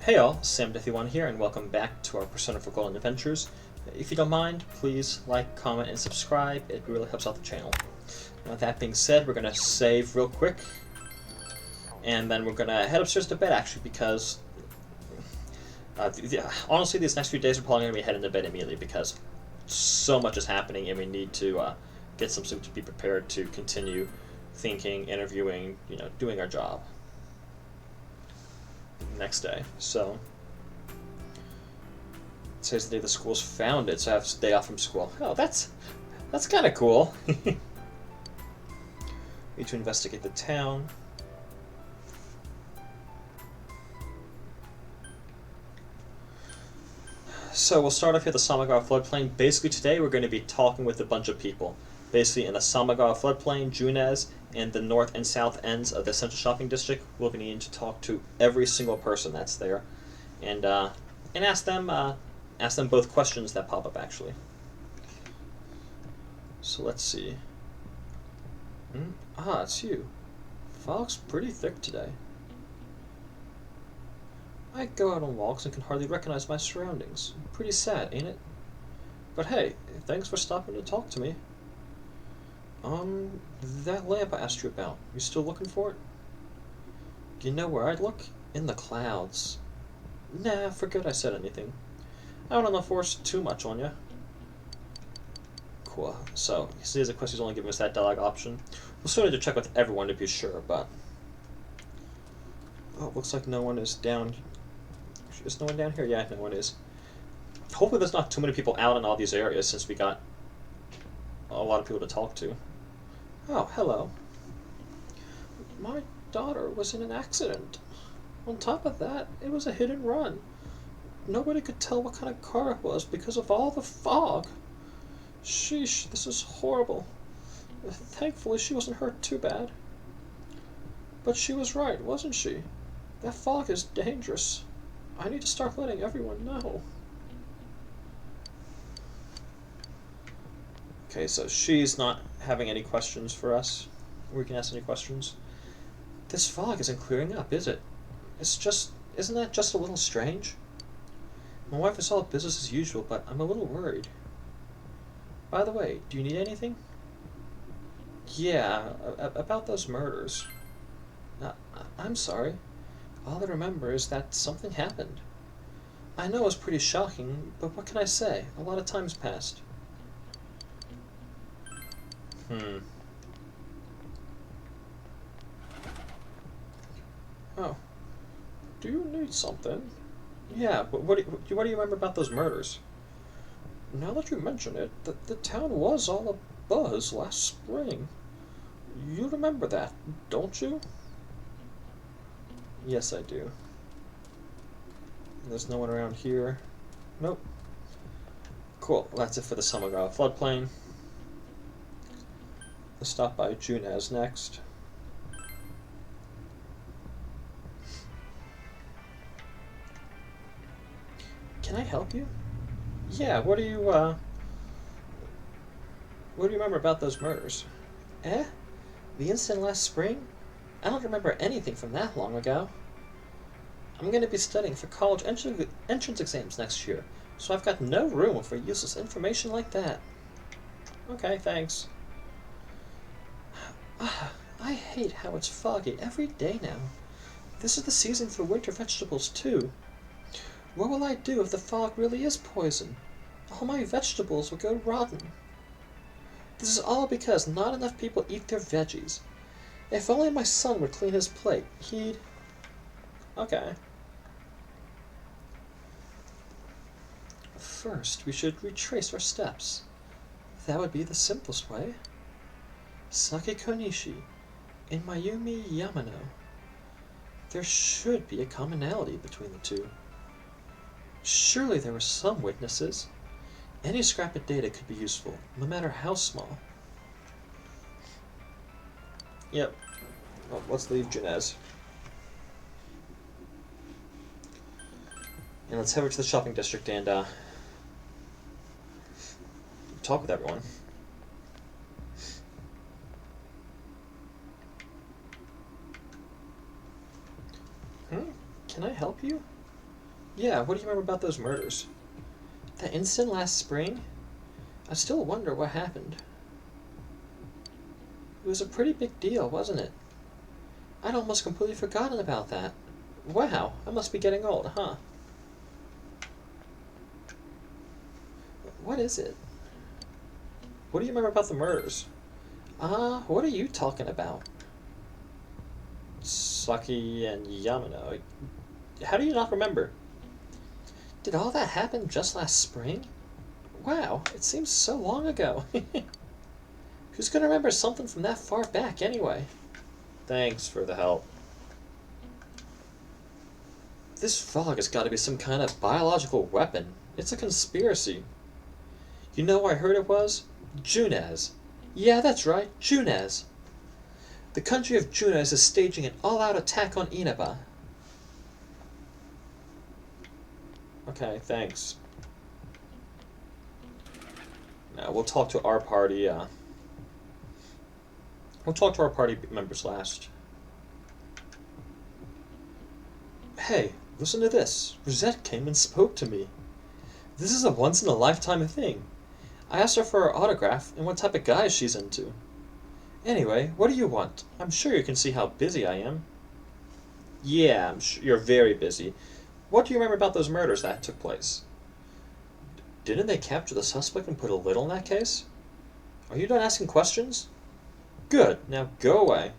Hey all, Sam51 here, and welcome back to our Persona 4 Golden Adventures. If you don't mind, please like, comment, and subscribe. It really helps out the channel. Now, with that being said, we're going to save real quick, and then we're going to head upstairs to bed, actually, because honestly, these next few days we're probably going to be heading to bed immediately because so much is happening, and we need to get some sleep to be prepared to continue thinking, interviewing, doing our job next day. So today's the day the school's founded, so I have a day off from school. Oh, that's kind of cool. Need to investigate the town. So we'll start off here at the Samagawa floodplain. Basically today we're going to be talking with a bunch of people. Basically in the Samagawa floodplain, Junez, and the north and south ends of the central shopping district, we'll be needing to talk to every single person that's there, and ask them both questions that pop up actually. So let's see. It's you. Fog's pretty thick today. I go out on walks and can hardly recognize my surroundings. Pretty sad, ain't it? But hey, thanks for stopping to talk to me. That lamp I asked you about, you still looking for it? You know where I'd look? In the clouds. Nah, forget I said anything. I don't want to force too much on you. Cool. So, he says the quest he's only giving us that dialogue option. We'll still need to check with everyone to be sure, but... Oh, looks like no one is down... Is no one down here? Yeah, no one is. Hopefully there's not too many people out in all these areas since we got a lot of people to talk to. Oh, hello. My daughter was in an accident. On top of that, it was a hit and run. Nobody could tell what kind of car it was because of all the fog. Sheesh, this is horrible. Thankfully, she wasn't hurt too bad. But she was right, wasn't she? That fog is dangerous. I need to start letting everyone know. Okay, so she's not having any questions for us. We can ask any questions. This fog isn't clearing up, is it? Isn't that just a little strange? My wife is all business as usual, but I'm a little worried. By the way, do you need anything? Yeah, about those murders. I'm sorry. All I remember is that something happened. I know it was pretty shocking, but what can I say? A lot of time's passed. Oh. Do you need something? Yeah, but what do you remember about those murders? Now that you mention it, the town was all abuzz last spring. You remember that, don't you? Yes, I do. There's no one around here. Nope. Cool, that's it for the Samagawa floodplain. Let's stop by Junez next. Can I help you? Yeah, what do you remember about those murders? Eh? The incident last spring? I don't remember anything from that long ago. I'm going to be studying for college entrance exams next year, so I've got no room for useless information like that. Okay, thanks. I hate how it's foggy every day now. This is the season for winter vegetables, too. What will I do if the fog really is poison? All my vegetables will go rotten. This is all because not enough people eat their veggies. If only my son would clean his plate, he'd... Okay. First, we should retrace our steps. That would be the simplest way. Sake Konishi and Mayumi Yamano. There should be a commonality between the two. Surely there were some witnesses. Any scrap of data could be useful, no matter how small. Yep. Well, let's leave Junez. And let's head over to the shopping district and talk with everyone. Can I help you? Yeah, what do you remember about those murders? That incident last spring? I still wonder what happened. It was a pretty big deal, wasn't it? I'd almost completely forgotten about that. Wow, I must be getting old, huh? What is it? What do you remember about the murders? What are you talking about? Saki and Yamano. How do you not remember? Did all that happen just last spring? Wow, it seems so long ago. Who's gonna remember something from that far back anyway? Thanks for the help. This fog has got to be some kind of biological weapon. It's a conspiracy. You know who I heard it was? Junez. Yeah, that's right, Junez. The country of Junez is staging an all-out attack on Inaba. Okay, thanks. Now, we'll talk to our party, we'll talk to our party members last. Hey, listen to this. Rosette came and spoke to me. This is a once-in-a-lifetime thing. I asked her for her autograph and what type of guys she's into. Anyway, what do you want? I'm sure you can see how busy I am. Yeah, I'm sure you're very busy. What do you remember about those murders that took place? Didn't they capture the suspect and put a lid on that case? Are you done asking questions? Good, now go away.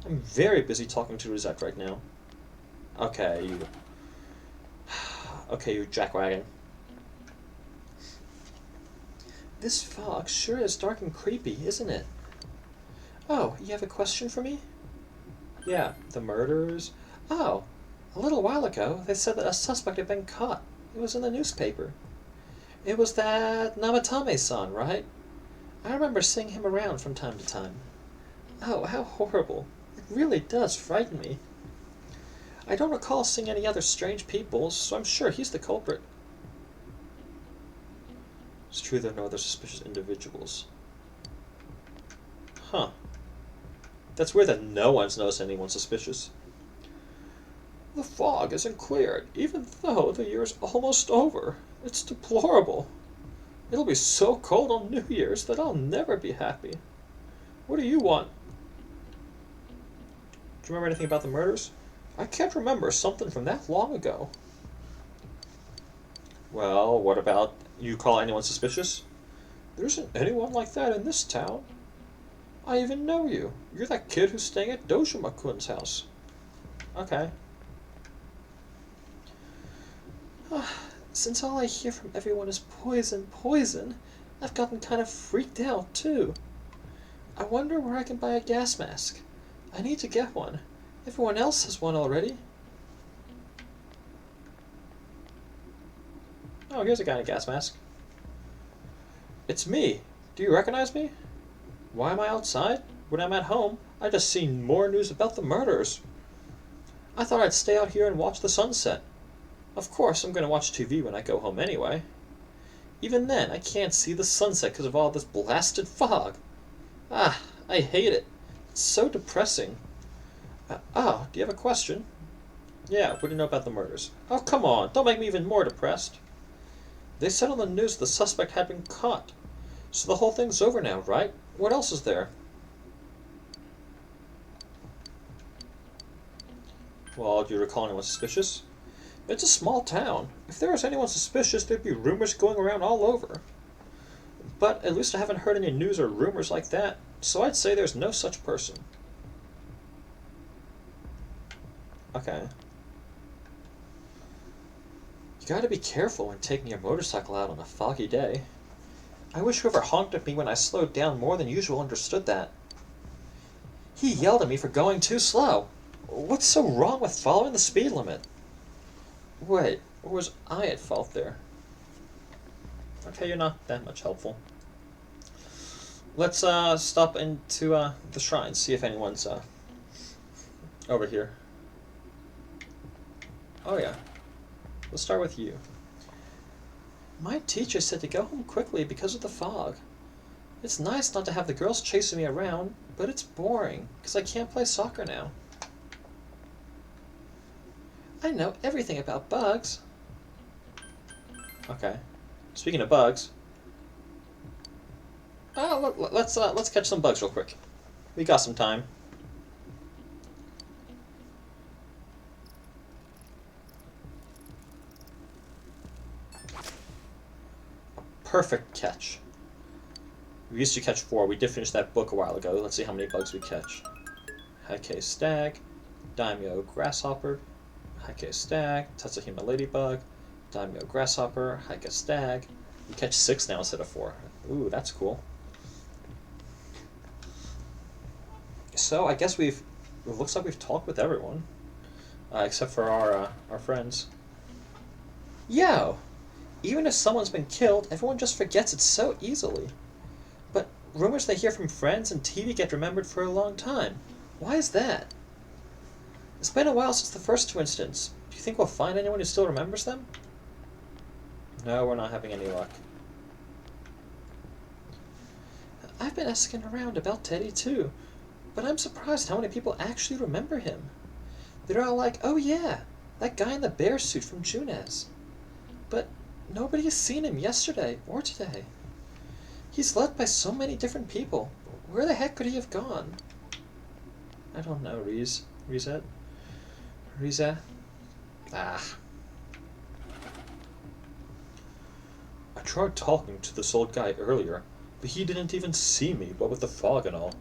I'm very busy talking to Rosette right now. Okay, you... Okay, you jackwagon. This fog sure is dark and creepy, isn't it? Oh, you have a question for me? Yeah, the murders... Oh, a little while ago, they said that a suspect had been caught. It was in the newspaper. It was that Namatame-san, right? I remember seeing him around from time to time. Oh, how horrible. It really does frighten me. I don't recall seeing any other strange people, so I'm sure he's the culprit. It's true there are no other suspicious individuals. Huh. That's weird that no one's noticed anyone suspicious. The fog isn't cleared, even though the year's almost over. It's deplorable. It'll be so cold on New Year's that I'll never be happy. What do you want? Do you remember anything about the murders? I can't remember something from that long ago. Well, what about you call anyone suspicious? There isn't anyone like that in this town. I even know you. You're that kid who's staying at Dojima-kun's house. Okay. Since all I hear from everyone is poison, poison, I've gotten kind of freaked out, too. I wonder where I can buy a gas mask. I need to get one. Everyone else has one already. Oh, here's a guy in a gas mask. It's me. Do you recognize me? Why am I outside? When I'm at home, I just seen more news about the murders. I thought I'd stay out here and watch the sunset. Of course, I'm going to watch TV when I go home anyway. Even then, I can't see the sunset because of all this blasted fog. Ah, I hate it. It's so depressing. Do you have a question? Yeah, what do you know about the murders? Oh, come on, don't make me even more depressed. They said on the news the suspect had been caught. So the whole thing's over now, right? What else is there? Well, do you recall anyone suspicious? It's a small town. If there was anyone suspicious, there'd be rumors going around all over. But at least I haven't heard any news or rumors like that, so I'd say there's no such person. Okay. You gotta be careful when taking your motorcycle out on a foggy day. I wish whoever honked at me when I slowed down more than usual understood that. He yelled at me for going too slow. What's so wrong with following the speed limit? Wait, or was I at fault there? Okay, you're not that much helpful. Let's stop into the shrine, see if anyone's over here. Oh yeah. Let's start with you. My teacher said to go home quickly because of the fog. It's nice not to have the girls chasing me around, but it's boring, because I can't play soccer now. I know everything about bugs. Okay. Speaking of bugs, let's catch some bugs real quick. We got some time. Perfect catch. We used to catch 4. We did finish that book a while ago. Let's see how many bugs we catch. High-K stag, daimyo grasshopper, High-K stag, Tatsuhima ladybug, daimyo grasshopper, High-K stag. We catch 6 now instead of 4. Ooh, that's cool. So I guess it looks like we've talked with everyone, except for our friends. Yo, even if someone's been killed, everyone just forgets it so easily. But rumors they hear from friends and TV get remembered for a long time. Why is that? It's been a while since the first 2 incidents. Do you think we'll find anyone who still remembers them? No, we're not having any luck. I've been asking around about Teddy too, but I'm surprised how many people actually remember him. They're all like, oh yeah, that guy in the bear suit from Junez. But nobody has seen him yesterday or today. He's loved by so many different people. Where the heck could he have gone? I don't know, Reset? Ah. I tried talking to this old guy earlier, but he didn't even see me, what with the fog and all.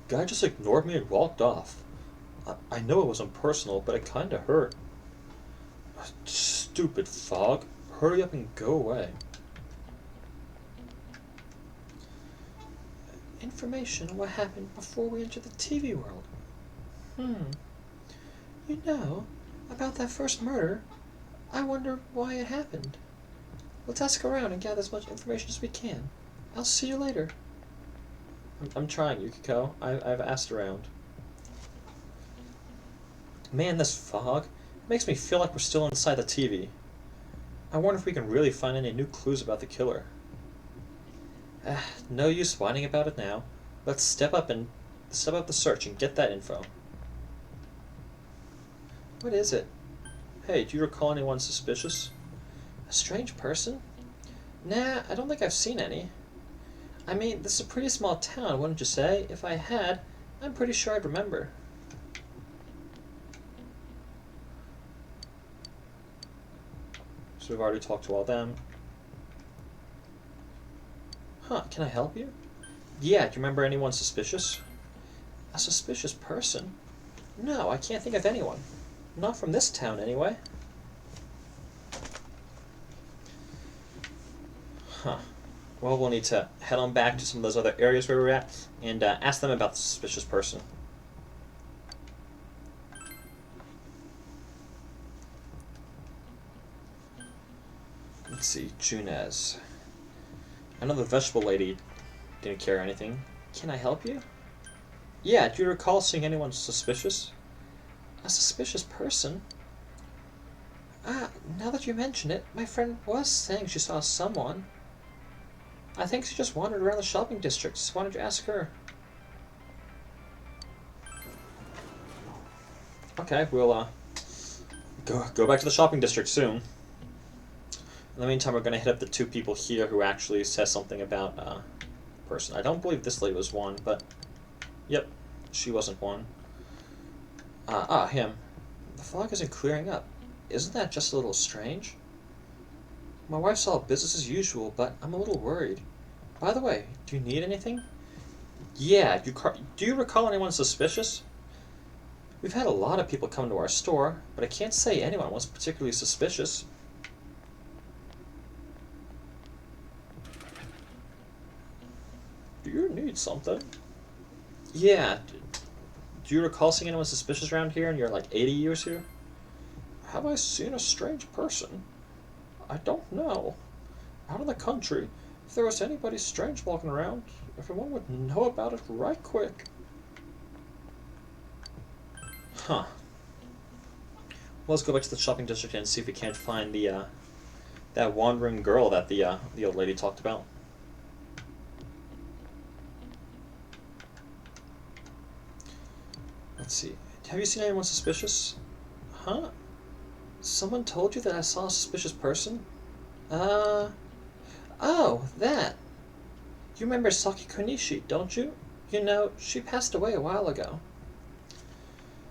Guy just ignored me and walked off. I know it wasn't personal, but it kinda hurt. Stupid fog. Hurry up and go away. Information on what happened before we entered the TV world. You know, about that first murder, I wonder why it happened. Let's ask around and gather as much information as we can. I'll see you later. I'm trying, Yukiko. I've asked around. Man, this fog makes me feel like we're still inside the TV. I wonder if we can really find any new clues about the killer. No use whining about it now. Let's step up the search and get that info. What is it? Hey, do you recall anyone suspicious? A strange person? Nah, I don't think I've seen any. I mean, this is a pretty small town, wouldn't you say? If I had, I'm pretty sure I'd remember. So we've already talked to all them. Huh, can I help you? Yeah, do you remember anyone suspicious? A suspicious person? No, I can't think of anyone. Not from this town, anyway. Huh. Well, we'll need to head on back to some of those other areas where we're at and ask them about the suspicious person. Let's see, Junez. I know the vegetable lady didn't care anything. Can I help you? Yeah, do you recall seeing anyone suspicious? A suspicious person? Now that you mention it, my friend was saying she saw someone. I think she just wandered around the shopping district. Why don't you ask her? Okay, we'll go back to the shopping district soon. In the meantime, we're going to hit up the 2 people here who actually says something about person. I don't believe this lady was one, but yep, she wasn't one. Him. The fog isn't clearing up. Isn't that just a little strange? My wife saw business as usual, but I'm a little worried. By the way, do you need anything? Yeah, do you recall anyone suspicious? We've had a lot of people come to our store, but I can't say anyone was particularly suspicious. Do you need something? Yeah. Do you recall seeing anyone suspicious around here in your, 80 years here? Have I seen a strange person? I don't know. Out in the country, if there was anybody strange walking around, everyone would know about it right quick. Huh. Well, let's go back to the shopping district and see if we can't find the, that wandering girl that the old lady talked about. Let's see. Have you seen anyone suspicious? Huh? Someone told you that I saw a suspicious person? Uh, oh, that. You remember Saki Konishi, don't you? You know, she passed away a while ago.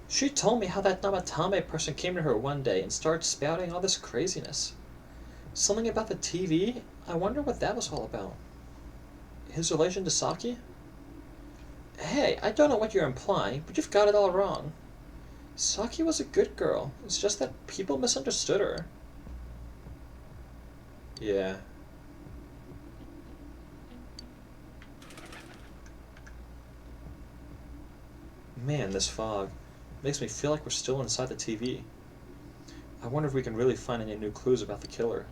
She told me how that Namatame person came to her one day and started spouting all this craziness. Something about the TV? I wonder what that was all about. His relation to Saki? Hey, I don't know what you're implying, but you've got it all wrong. Saki was a good girl. It's just that people misunderstood her. Yeah. Man, this fog makes me feel like we're still inside the TV. I wonder if we can really find any new clues about the killer.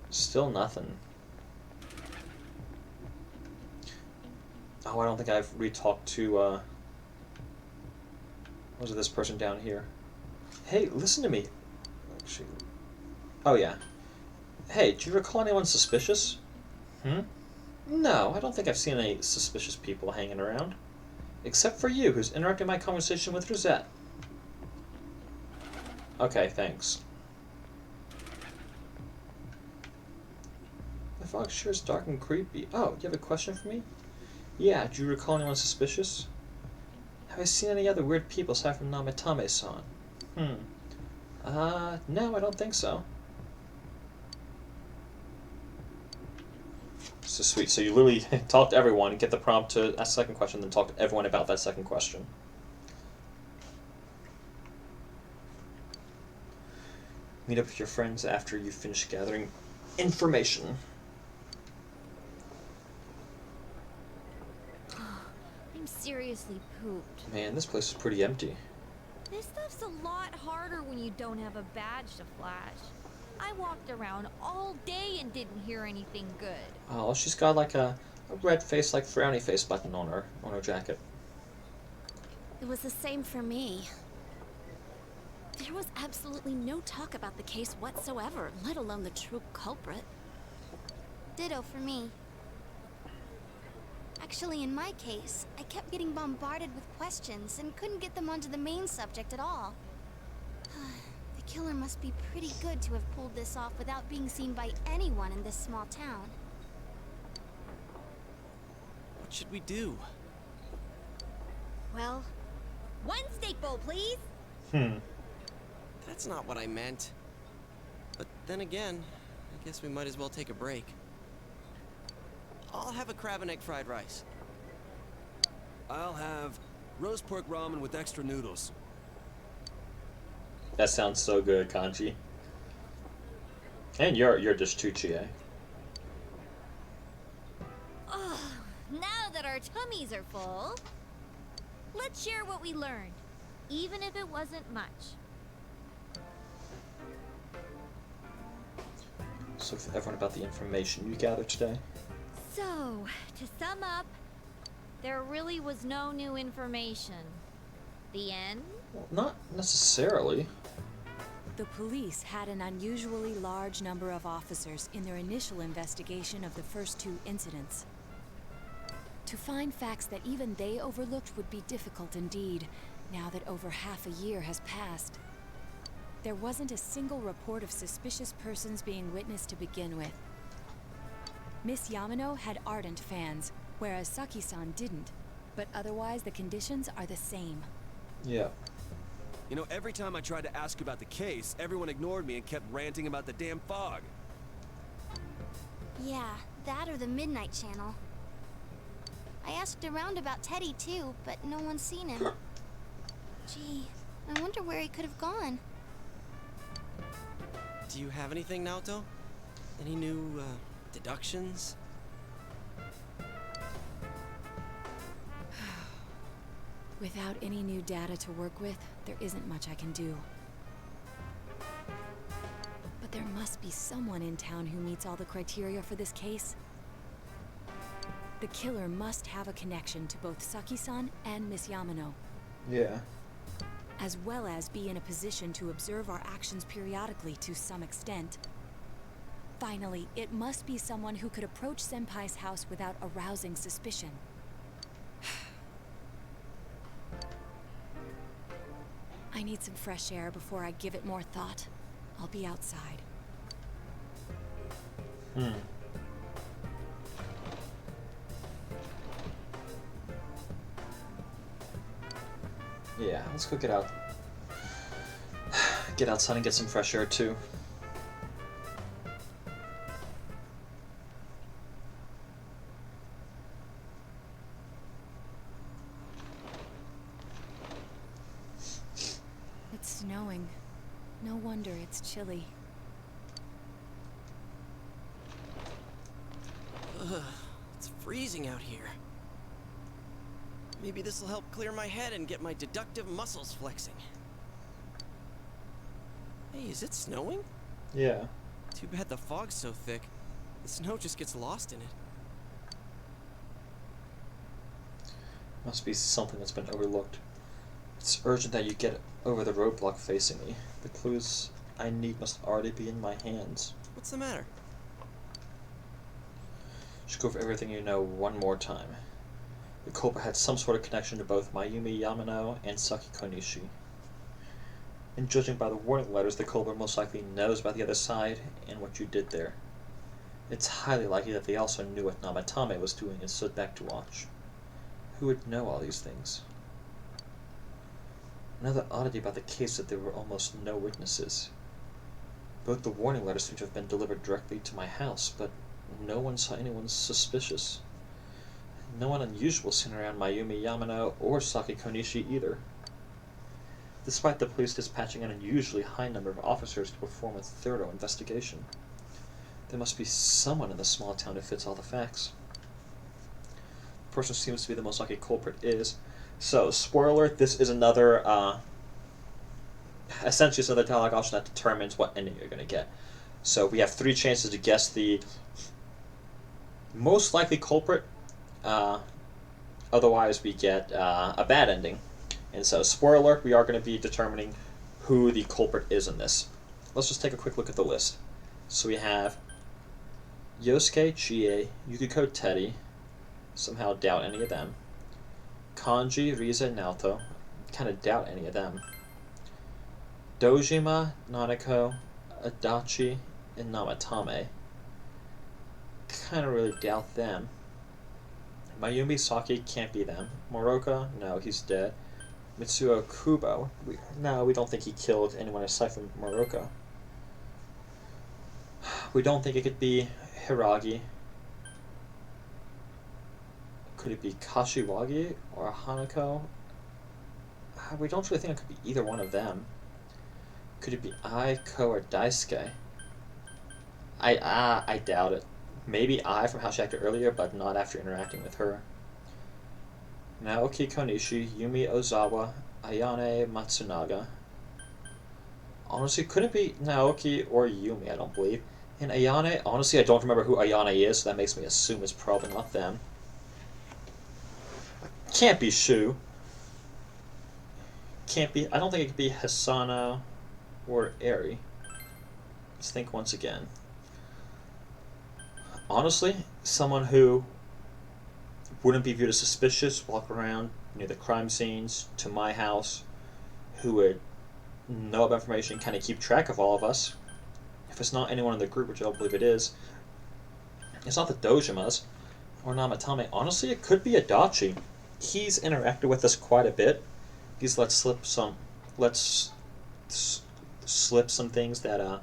Still nothing. Oh, I don't think I've re-talked to, was it this person down here? Hey, listen to me. Actually, oh yeah. Hey, do you recall anyone suspicious? Hmm? No, I don't think I've seen any suspicious people hanging around. Except for you, who's interrupting my conversation with Rosette. Okay, thanks. The fog sure is dark and creepy. Oh, you have a question for me? Yeah, do you recall anyone suspicious? Have I seen any other weird people aside from Namatame-san? No, I don't think so. So sweet. So you literally talk to everyone, get the prompt to ask the second question, then talk to everyone about that second question. Meet up with your friends after you finish gathering information. I'm seriously pooped. Man, this place is pretty empty. This stuff's a lot harder when you don't have a badge to flash. I walked around all day and didn't hear anything good. Oh, she's got like a red face, like frowny face button on her jacket. It was the same for me. There was absolutely no talk about the case whatsoever, let alone the true culprit. Ditto for me. Actually, in my case, I kept getting bombarded with questions and couldn't get them onto the main subject at all. The killer must be pretty good to have pulled this off without being seen by anyone in this small town. What should we do? Well, one steak bowl, please. That's not what I meant. But then again, I guess we might as well take a break. I'll have a crab and egg fried rice. I'll have roast pork ramen with extra noodles. That sounds so good, Kanji. And you're just Tucci, eh? Oh, now that our tummies are full, let's share what we learned, even if it wasn't much. So with everyone about the information you gathered today. So, to sum up, there really was no new information. The end? Well, not necessarily. The police had an unusually large number of officers in their initial investigation of the first two incidents. To find facts that even they overlooked would be difficult indeed, now that over half a year has passed. There wasn't a single report of suspicious persons being witnessed to begin with. Miss Yamano had ardent fans, whereas Saki-san didn't. But otherwise, the conditions are the same. Yeah. You know, every time I tried to ask about the case, everyone ignored me and kept ranting about the damn fog. Yeah, that or the Midnight Channel. I asked around about Teddy too, but no one's seen him. Gee, I wonder where he could have gone. Do you have anything, Naoto? Any new, deductions? Without any new data to work with, there isn't much I can do. But there must be someone in town who meets all the criteria for this case. The killer must have a connection to both Saki-san and Miss Yamano. Yeah. As well as be in a position to observe our actions periodically to some extent. Finally, it must be someone who could approach Senpai's house without arousing suspicion. I need some fresh air before I give it more thought. I'll be outside. Yeah, let's go get out. Get outside and get some fresh air too. It's snowing. No wonder it's chilly. Ugh, it's freezing out here. Maybe this will help clear my head and get my deductive muscles flexing. Hey, is it snowing? Yeah. Too bad the fog's so thick. The snow just gets lost in it. Must be something that's been overlooked. It's urgent that you get over the roadblock facing me. The clues I need must already be in my hands. What's the matter? Should go over everything you know one more time. The culprit had some sort of connection to both Mayumi Yamano and Saki Konishi. And judging by the warning letters, the culprit most likely knows about the other side and what you did there. It's highly likely that they also knew what Namatame was doing and stood back to watch. Who would know all these things? Another oddity about the case is that there were almost no witnesses. Both the warning letters seem to have been delivered directly to my house, but no one saw anyone suspicious. No one unusual seen around Mayumi Yamano or Saki Konishi either. Despite the police dispatching an unusually high number of officers to perform a thorough investigation, there must be someone in the small town who fits all the facts. The person who seems to be the most likely culprit is... So, spoiler alert, this is another, essentially it's another dialogue option that determines what ending you're going to get. So we have 3 chances to guess the most likely culprit, otherwise we get a bad ending. And so, spoiler alert, we are going to be determining who the culprit is in this. Let's just take a quick look at the list. So we have Yosuke, Chie, Yukiko, Teddy. Somehow doubt any of them. Kanji, Riza, Naoto. Kind of doubt any of them. Dojima, Nanako, Adachi, and Namatame. Kind of really doubt them. Mayumi Saki can't be them. Moroka, no, he's dead. Mitsuo Kubo, we don't think he killed anyone aside from Moroka. We don't think it could be Hiragi. Could it be Kashiwagi or Hanako? We don't really think it could be either one of them. Could it be Ai, Ko, or Daisuke? I doubt it. Maybe Ai from how she acted earlier, but not after interacting with her. Naoki Konishi, Yumi Ozawa, Ayane Matsunaga. Honestly, couldn't be Naoki or Yumi, I don't believe. And Ayane, honestly, I don't remember who Ayane is, so that makes me assume it's probably not them. Can't be Shu. Can't be, I don't think it could be Hisano or Eri. Let's think once again. Honestly, someone who wouldn't be viewed as suspicious, walk around near the crime scenes, to my house, who would know about information, kind of keep track of all of us. If it's not anyone in the group, which I don't believe it is, it's not the Dojimas or Namatame. Honestly, it could be Adachi. He's interacted with us quite a bit. He's let slip some things that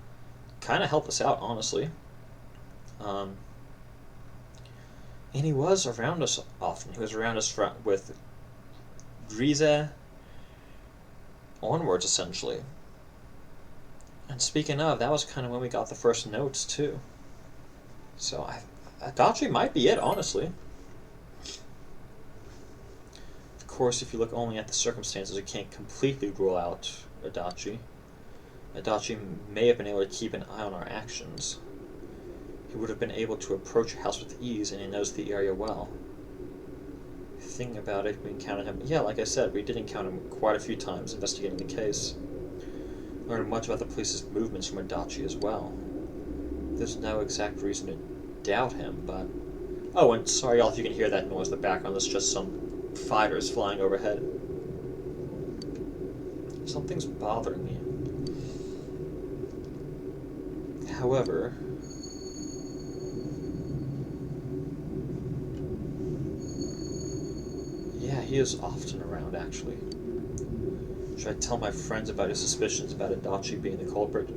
kind of help us out, honestly. And he was around us often. He was around us with Rize onwards, essentially. And speaking of, that was kind of when we got the first notes, too. So, Adachi might be it, honestly. Of course, if you look only at the circumstances, you can't completely rule out Adachi. Adachi may have been able to keep an eye on our actions. He would have been able to approach your house with ease, and he knows the area well. Thinking about it, we encountered him. Yeah, like I said, we did encounter him quite a few times investigating the case. Learned much about the police's movements from Adachi as well. There's no exact reason to doubt him, but... Oh, and sorry y'all if you can hear that noise in the background. That's just some fighters flying overhead. Something's bothering me. However, yeah, he is often around, actually. Should I tell my friends about his suspicions about Adachi being the culprit?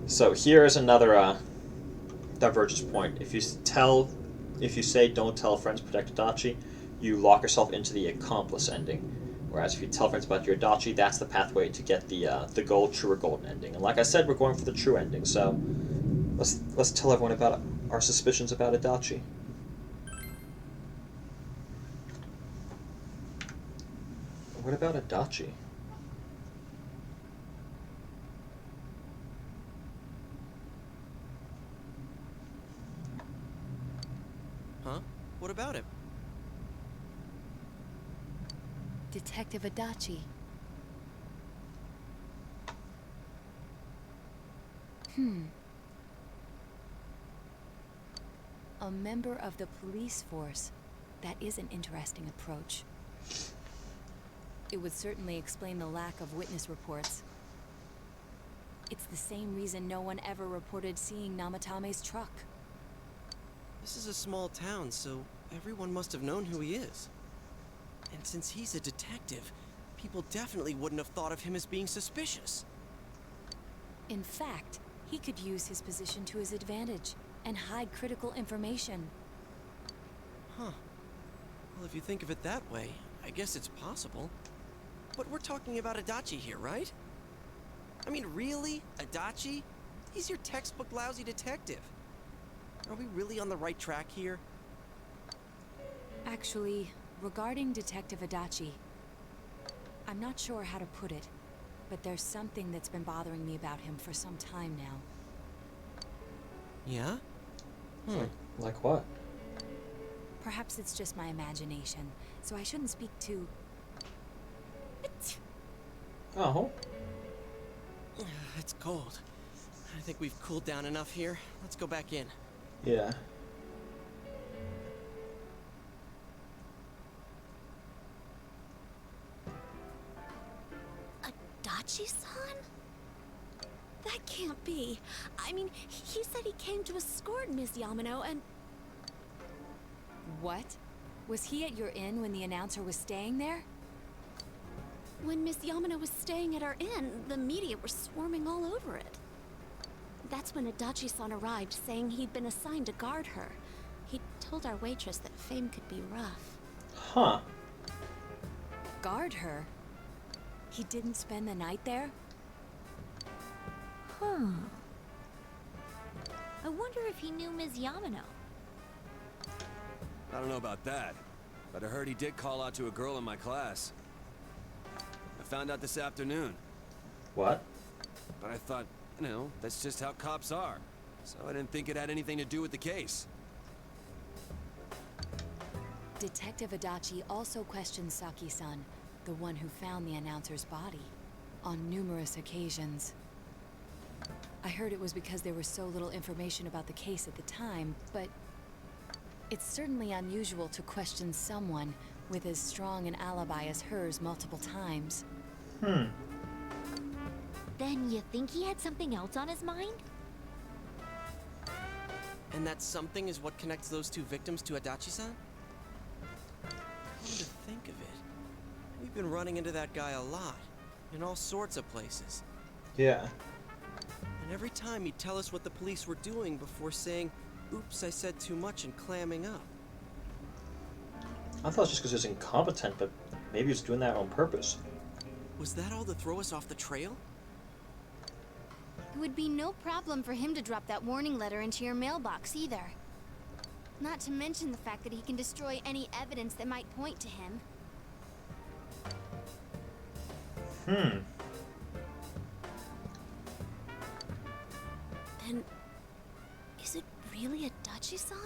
So here is another divergence point. If you say don't tell friends, protect Adachi, you lock yourself into the accomplice ending. Whereas if you tell friends about your Adachi, that's the pathway to get the gold, true or golden ending. And like I said, we're going for the true ending. So let's tell everyone about our suspicions about Adachi. What about Adachi? Huh? What about him? Detective Adachi. A member of the police force. That is an interesting approach. It would certainly explain the lack of witness reports. It's the same reason no one ever reported seeing Namatame's truck. This is a small town, so everyone must have known who he is. And since he's a detective, people definitely wouldn't have thought of him as being suspicious. In fact, he could use his position to his advantage and hide critical information. Huh. Well, if you think of it that way, I guess it's possible. But we're talking about Adachi here, right? I mean, really? Adachi? He's your textbook lousy detective. Are we really on the right track here? Actually, regarding Detective Adachi, I'm not sure how to put it, but there's something that's been bothering me about him for some time now. Yeah? Like what? Perhaps it's just my imagination, so I shouldn't speak too... Oh. It's cold. I think we've cooled down enough here. Let's go back in. Yeah. Adachi-san? That can't be. I mean, he said he came to escort Ms. Yamano and... What? Was he at your inn when the announcer was staying there? When Miss Yamano was staying at our inn, the media were swarming all over it. That's when Adachi-san arrived, saying he'd been assigned to guard her. He told our waitress that fame could be rough. Huh. Guard her? He didn't spend the night there? Huh. I wonder if he knew Ms. Yamano. I don't know about that, but I heard he did call out to a girl in my class. I found out this afternoon, What? but I thought, you know, that's just how cops are. So I didn't think it had anything to do with the case. Detective Adachi also questioned Saki-san, the one who found the announcer's body, on numerous occasions. I heard it was because there was so little information about the case at the time, but it's certainly unusual to question someone with as strong an alibi as hers multiple times. Then you think he had something else on his mind? And that something is what connects those two victims to Adachi-san? Come to think of it, we've been running into that guy a lot, in all sorts of places. Yeah. And every time he'd tell us what the police were doing before saying, "Oops, I said too much," and clamming up. I thought it was just because he was incompetent, but maybe he was doing that on purpose. Was that all to throw us off the trail? It would be no problem for him to drop that warning letter into your mailbox either. Not to mention the fact that he can destroy any evidence that might point to him. Then, is it really Adachi-san?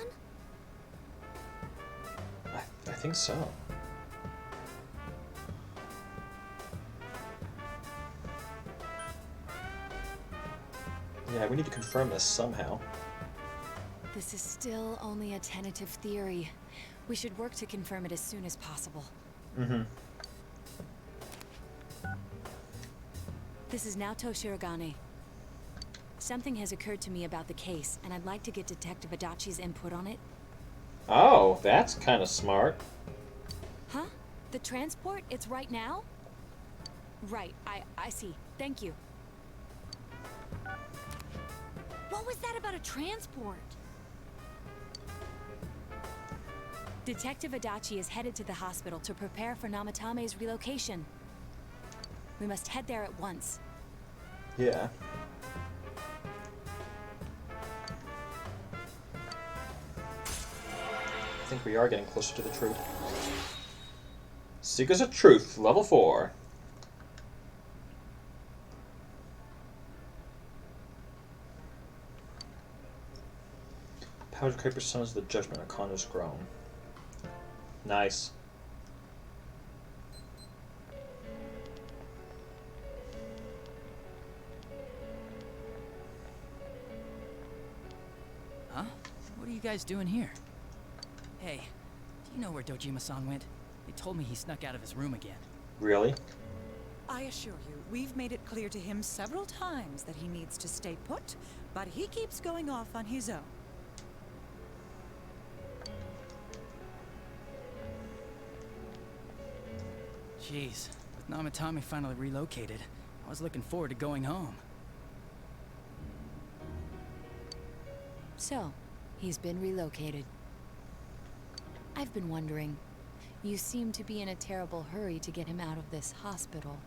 I think so. Yeah, we need to confirm this somehow. This is still only a tentative theory. We should work to confirm it as soon as possible. Mm-hmm. This is Naoto Shirogane. Something has occurred to me about the case, and I'd like to get Detective Adachi's input on it. Oh, that's kind of smart. Huh? The transport? It's right now? Right, I see. Thank you. What was that about a transport? Detective Adachi is headed to the hospital to prepare for Namatame's relocation. We must head there at once. Yeah. I think we are getting closer to the truth. Seekers of Truth, level 4. Powder Creeper Sons of the Judgment Arcana is grown. Nice. Huh? What are you guys doing here? Hey, do you know where Dojima-san went? They told me he snuck out of his room again. Really? I assure you, we've made it clear to him several times that he needs to stay put, but he keeps going off on his own. Jeez, with Namatame finally relocated, I was looking forward to going home. So, he's been relocated. I've been wondering, you seem to be in a terrible hurry to get him out of this hospital.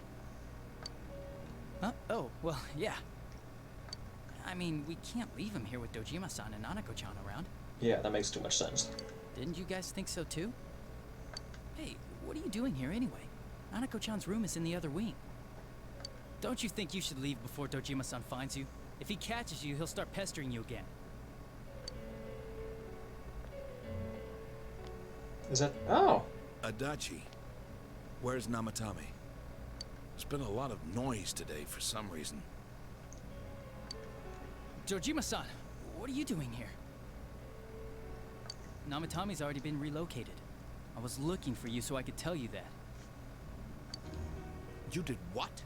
Huh? Oh, well, yeah. I mean, we can't leave him here with Dojima-san and Nanako-chan around. Yeah, that makes too much sense. Didn't you guys think so too? Hey, what are you doing here anyway? Nanako-chan's room is in the other wing. Don't you think you should leave before Dojima-san finds you? If he catches you, he'll start pestering you again. Is that... Oh! Adachi, where's Namatame? There's been a lot of noise today for some reason. Dojima-san, what are you doing here? Namatame's already been relocated. I was looking for you so I could tell you that. You did what?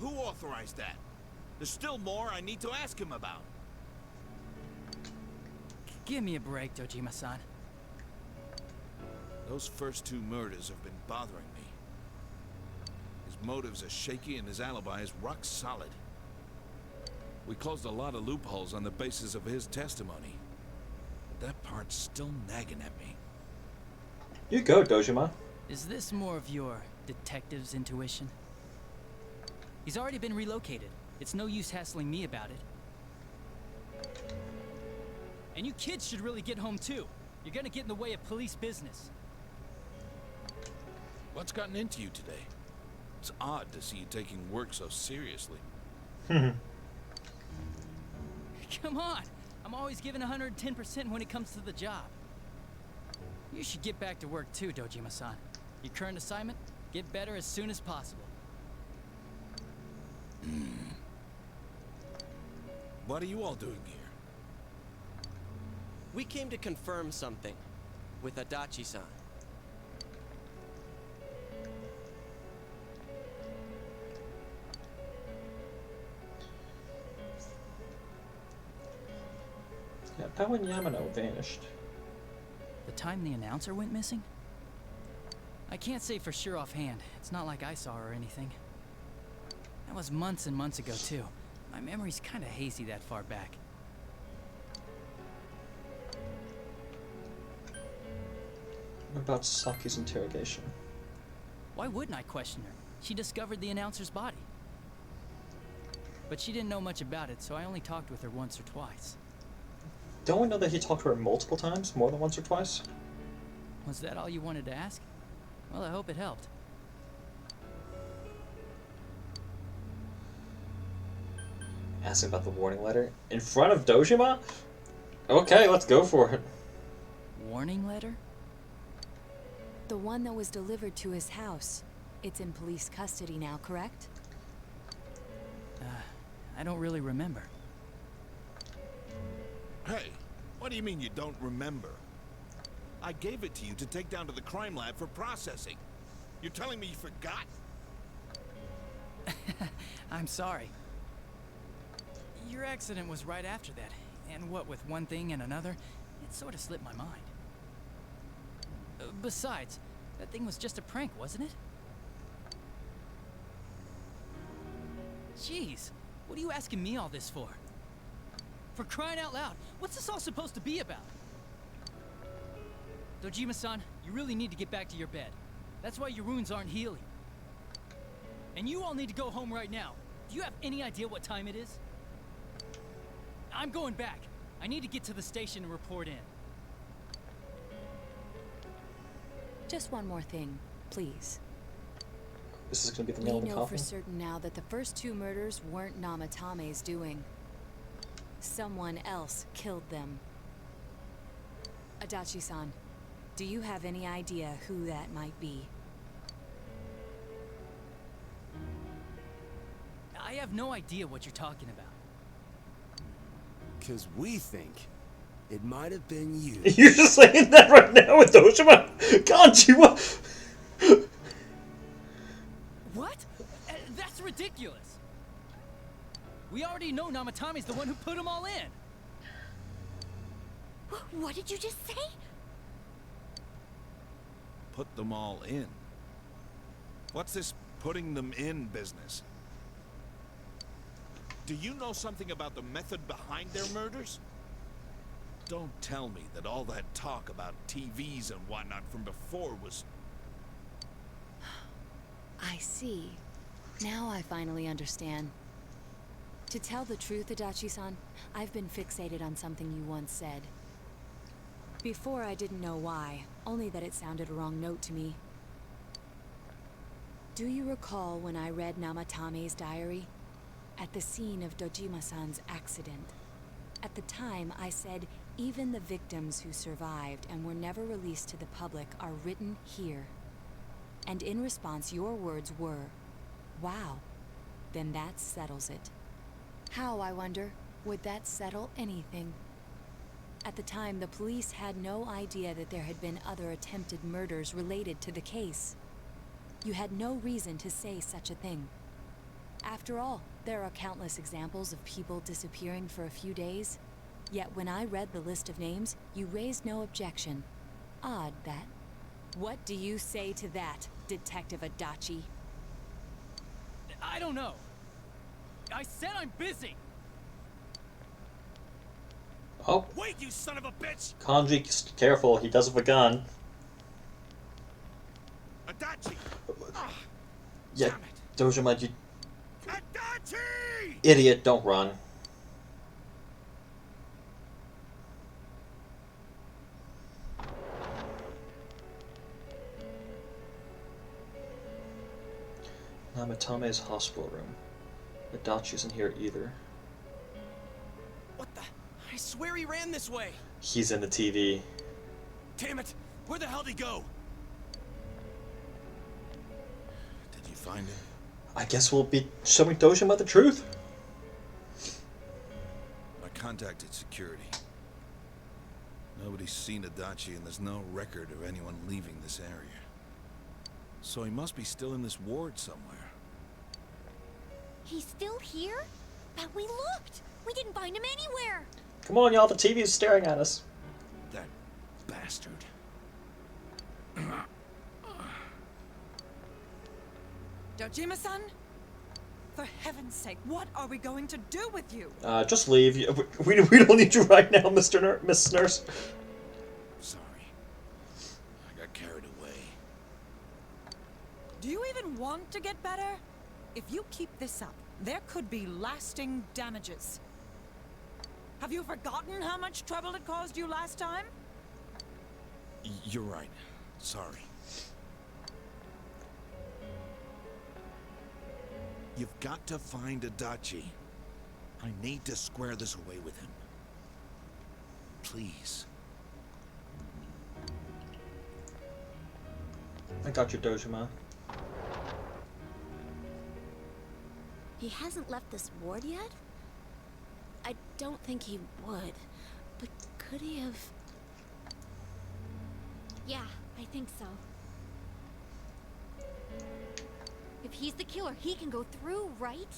Who authorized that? There's still more I need to ask him about. Give me a break, Dojima-san. Those first 2 murders have been bothering me. His motives are shaky and his alibi is rock solid. We closed a lot of loopholes on the basis of his testimony. But that part's still nagging at me. You go, Dojima. Is this more of your detective's intuition? He's already been relocated. It's no use hassling me about it. And you kids should really get home too. You're gonna get in the way of police business. What's gotten into you today? It's odd to see you taking work so seriously. Come on! I'm always giving 110% when it comes to the job. You should get back to work too, Dojima-san. Your current assignment? Get better as soon as possible. What are you all doing here? We came to confirm something with Adachi-san. Yeah, that when Yamano vanished. The time the announcer went missing? I can't say for sure offhand. It's not like I saw her or anything. That was months and months ago too. My memory's kinda hazy that far back. What about Saki's interrogation? Why wouldn't I question her? She discovered the announcer's body. But she didn't know much about it, so I only talked with her once or twice. Don't we know that he talked to her multiple times? More than once or twice? Was that all you wanted to ask? Well, I hope it helped. Asking about the warning letter? In front of Dojima? Okay, let's go for it. Warning letter? The one that was delivered to his house. It's in police custody now, correct? I don't really remember. Hey, what do you mean you don't remember? I gave it to you to take down to the crime lab for processing. You're telling me you forgot? I'm sorry. Your accident was right after that, and what with one thing and another, it sort of slipped my mind. Besides, that thing was just a prank, wasn't it? Jeez, what are you asking me all this for? For crying out loud, what's this all supposed to be about? Dojima-san, you really need to get back to your bed. That's why your wounds aren't healing. And you all need to go home right now. Do you have any idea what time it is? I'm going back. I need to get to the station and report in. Just one more thing, please. This is gonna be the nail We in the know for coffin. certain now that the first 2 murders weren't Namatame's doing. Someone else killed them. Adachi-san, do you have any idea who that might be? I have no idea what you're talking about. 'Cause we think it might have been you. You're just saying that right now with Dojima? Kanji, what? What? That's ridiculous. We already know Namatame's the one who put them all in. What did you just say? Put them all in. What's this putting them in business? Do you know something about the method behind their murders? Don't tell me that all that talk about TVs and whatnot from before was... I see. Now I finally understand. To tell the truth, Adachi-san, I've been fixated on something you once said. Before I didn't know why, only that it sounded a wrong note to me. Do you recall when I read Namatame's diary? At the scene of Dojima-san's accident. At the time, I said, even the victims who survived and were never released to the public are written here. And in response, your words were, wow, then that settles it. How, I wonder, would that settle anything? At the time, the police had no idea that there had been other attempted murders related to the case. You had no reason to say such a thing. After all, there are countless examples of people disappearing for a few days. Yet when I read the list of names, you raised no objection. Odd, that. What do you say to that, Detective Adachi? I don't know. I said I'm busy. Oh, Wait, you son of a bitch! Kanji, just careful. He does have a gun. Adachi! Yeah, Damn it! Dojima, you Adachi! idiot, don't run. Namatame's hospital room. Adachi isn't here either. What the? I swear he ran this way! He's in the TV. Damn it! Where the hell'd he go? Did you find him? I guess we'll be showing Dojima the truth. I contacted security. Nobody's seen Adachi and there's no record of anyone leaving this area. So he must be still in this ward somewhere. He's still here? But we looked! We didn't find him anywhere! Come on, y'all, the TV's staring at us. That bastard. Dojima-san? For heaven's sake, what are we going to do with you? Just leave. We don't need you right now, Miss Nurse. Sorry. I got carried away. Do you even want to get better? If you keep this up, there could be lasting damages. Have you forgotten how much trouble it caused you last time? You're right. Sorry. You've got to find Adachi. I need to square this away with him. Please. I got you, Dojima. He hasn't left this ward yet? I don't think he would. But could he have... Yeah, I think so. If he's the killer, he can go through, right?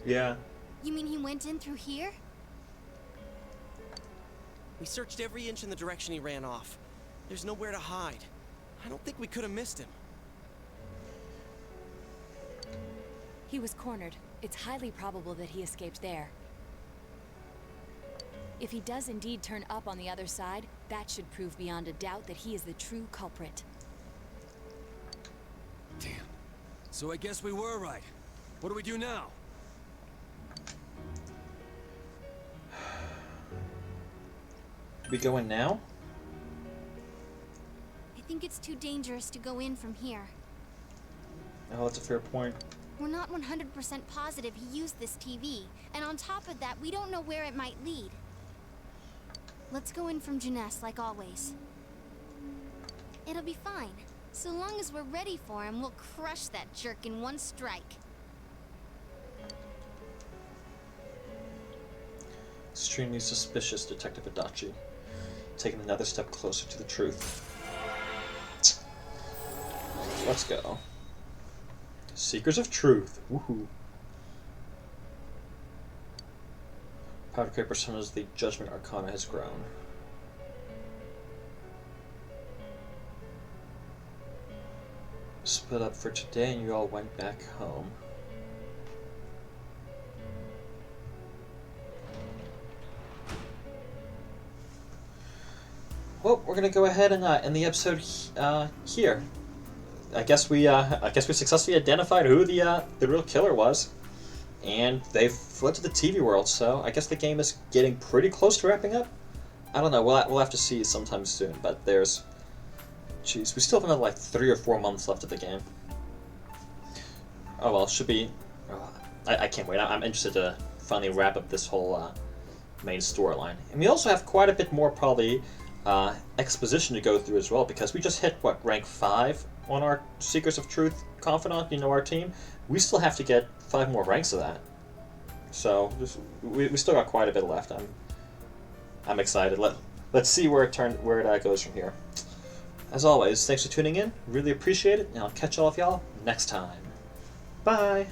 Yeah. You mean he went in through here? We searched every inch in the direction he ran off. There's nowhere to hide. I don't think we could have missed him. He was cornered. It's highly probable that he escaped there. If he does indeed turn up on the other side, that should prove beyond a doubt that he is the true culprit. Damn. So I guess we were right. What do we do now? We go in now? I think it's too dangerous to go in from here. Oh, that's a fair point. We're not 100% positive he used this TV, and on top of that, we don't know where it might lead. Let's go in from Jeunesse, like always. It'll be fine. So long as we're ready for him, we'll crush that jerk in one strike. Extremely suspicious, Detective Adachi. Taking another step closer to the truth. Let's go. Seekers of Truth. Woohoo. Powder Cake Personas, the Judgment Arcana has grown. Split up for today and you all went back home. Well, we're gonna go ahead and end the episode here. I guess we successfully identified who the real killer was, and they've fled to the TV world. So I guess the game is getting pretty close to wrapping up. I don't know. We'll have to see sometime soon. But there's, jeez, we still have another like 3 or 4 months left of the game. Oh well, should be. I can't wait. I'm interested to finally wrap up this whole main storyline, and we also have quite a bit more probably. Exposition to go through as well, because we just hit what, rank 5 on our Seekers of Truth Confidant, our team. We still have to get 5 more ranks of that, so we still got quite a bit left. I'm excited. Let's see where it goes from here. As always, thanks for tuning in, really appreciate it, and I'll catch all of y'all next time. Bye.